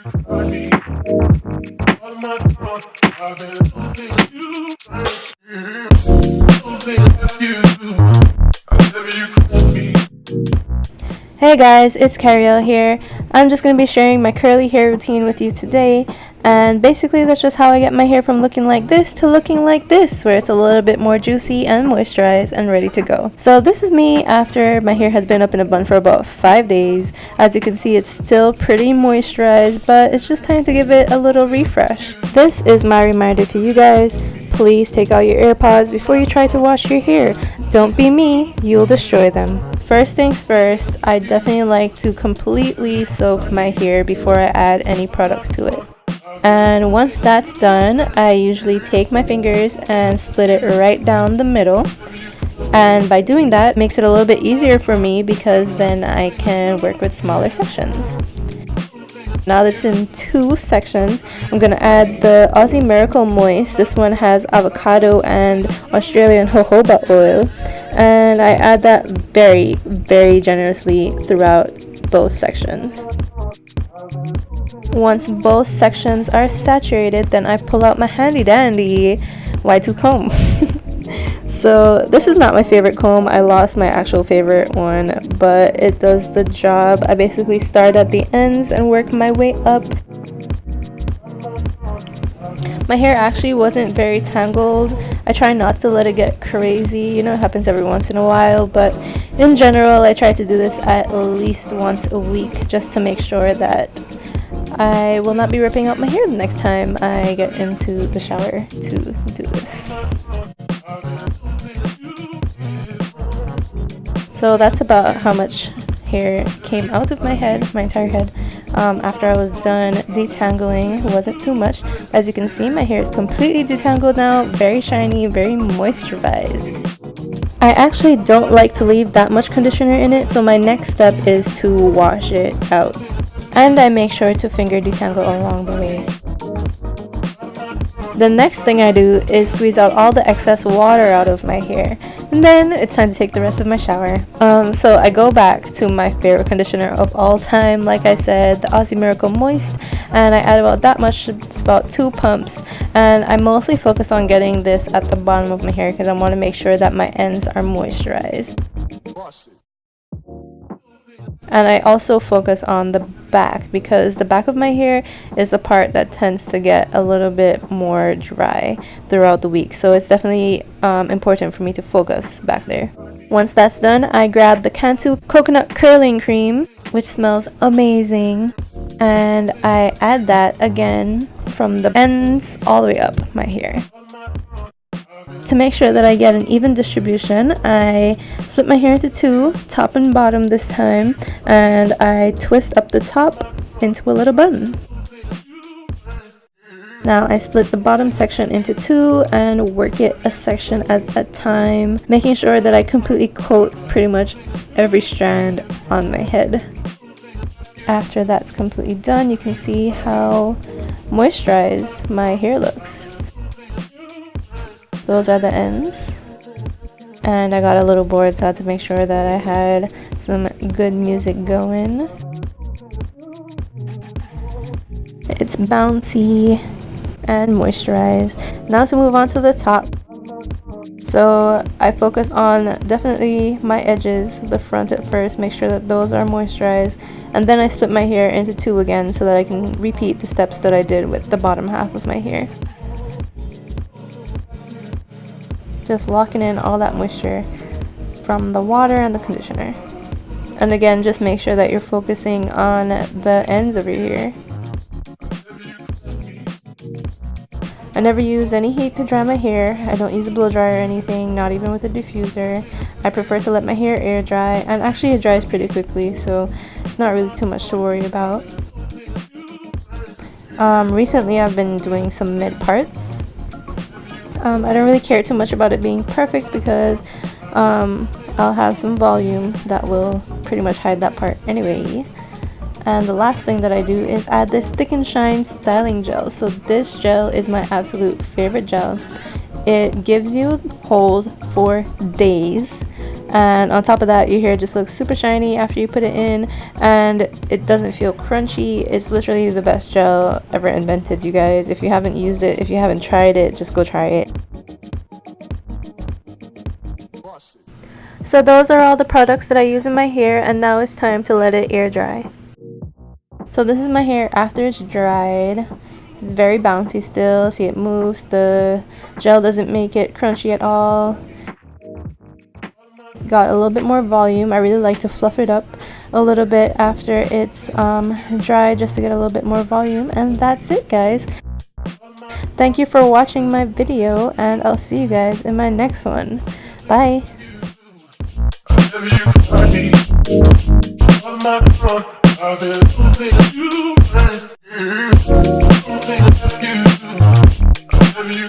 Hey guys, it's Cariel here. I'm just going to be sharing my curly hair routine with you today, and basically that's just how I get my hair from looking like this to looking like this, where it's a little bit more juicy and moisturized and ready to go. So this is me after my hair has been up in a bun for about 5 days. As you can see, it's still pretty moisturized, but it's just time to give it a little refresh. This is my reminder to you guys. Please take out your AirPods before you try to wash your hair. Don't be me, you'll destroy them. First things first, I definitely like to completely soak my hair before I add any products to it. And once that's done, I usually take my fingers and split it right down the middle. And by doing that, it makes it a little bit easier for me because then I can work with smaller sections. Now that it's in 2 sections, I'm going to add the Aussie Miracle Moist. This one has avocado and Australian jojoba oil. And I add that very, very generously throughout both sections. Once both sections are saturated, then I pull out my handy dandy Y2 comb. So this is not my favorite comb. I lost my actual favorite one, but it does the job. I basically start at the ends and work my way up. My hair actually wasn't very tangled. I try not to let it get crazy. You know, it happens every once in a while, but in general, I try to do this at least once a week just to make sure that I will not be ripping out my hair the next time I get into the shower to do this. So that's about how much hair came out of my head, my entire head, after I was done detangling. It wasn't too much. As you can see, my hair is completely detangled now, very shiny, very moisturized. I actually don't like to leave that much conditioner in it, so my next step is to wash it out. And I make sure to finger detangle along the way. The next thing I do is squeeze out all the excess water out of my hair. And then it's time to take the rest of my shower. So I go back to my favorite conditioner of all time, like I said, the Aussie Miracle Moist, and I add about that much. It's about 2 pumps, and I mostly focus on getting this at the bottom of my hair because I want to make sure that my ends are moisturized. And I also focus on the back because the back of my hair is the part that tends to get a little bit more dry throughout the week. So it's definitely important for me to focus back there. Once that's done, I grab the Cantu coconut curling cream, which smells amazing. And I add that again from the ends all the way up my hair. To make sure that I get an even distribution, I split my hair into 2, top and bottom this time, and I twist up the top into a little bun. Now I split the bottom section into 2 and work it a section at a time, making sure that I completely coat pretty much every strand on my head. After that's completely done, you can see how moisturized my hair looks. Those are the ends, and I got a little board, so I had to make sure that I had some good music going. It's bouncy and moisturized. Now to move on to the top. So I focus on definitely my edges, the front at first, make sure that those are moisturized, and then I split my hair into 2 again so that I can repeat the steps that I did with the bottom half of my hair. Just locking in all that moisture from the water and the conditioner. And again, just make sure that you're focusing on the ends of your hair. I never use any heat to dry my hair. I don't use a blow dryer or anything, not even with a diffuser. I prefer to let my hair air dry, and actually it dries pretty quickly, so it's not really too much to worry about. Recently I've been doing some mid parts. I don't really care too much about it being perfect because I'll have some volume that will pretty much hide that part anyway. And the last thing that I do is add this Thick and Shine styling gel. So this gel is my absolute favorite gel. It gives you hold for days, And on top of that, your hair just looks super shiny after you put it in, and it doesn't feel crunchy. It's literally the best gel ever invented, you guys. If you haven't used it, if you haven't tried it, just go try it. So those are all the products that I use in my hair, and now it's time to let it air dry. So this is my hair after it's dried. It's very bouncy still. See, it moves. The gel doesn't make it crunchy at all. Got a little bit more volume. I really like to fluff it up a little bit after it's dry, just to get a little bit more volume. And that's it, guys. Thank you for watching my video, and I'll see you guys in my next one. Bye. You